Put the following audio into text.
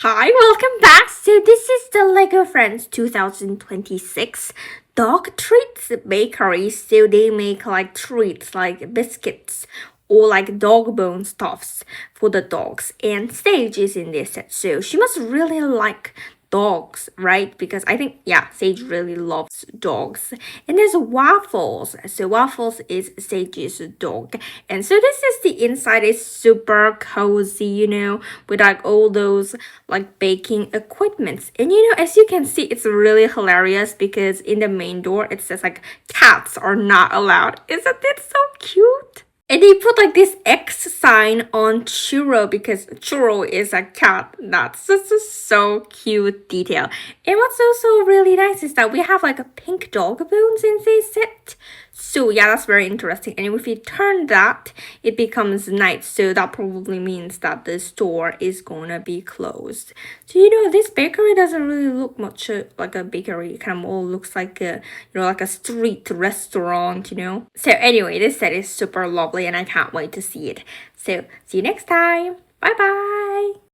Hi, welcome back. So this is the Lego Friends 2026 Dog Treats Bakery. So they make like treats like biscuits or like dog bone stuffs for the dogs. And Sage is in this set. So she must really like dogs, right? Because I think, yeah, Sage really loves dogs. And there's Waffles. So Waffles is Sage's dog. And so this is the inside is super cozy, with like all those like baking equipments. And as you can see, it's really hilarious because in the main door it says like cats are not allowed. Isn't it so cute? And they put like this X sign on Churro because Churro is a cat. That's just a so cute detail. And what's also really nice is that we have like a pink dog bones in this set. So yeah, that's very interesting. And if you turn that, it becomes night. So that probably means that the store is gonna be closed. So this bakery doesn't really look much like a bakery. It kind of more looks like a like a street restaurant. So anyway, this set is super lovely and I can't wait to see it. So see you next time. Bye bye.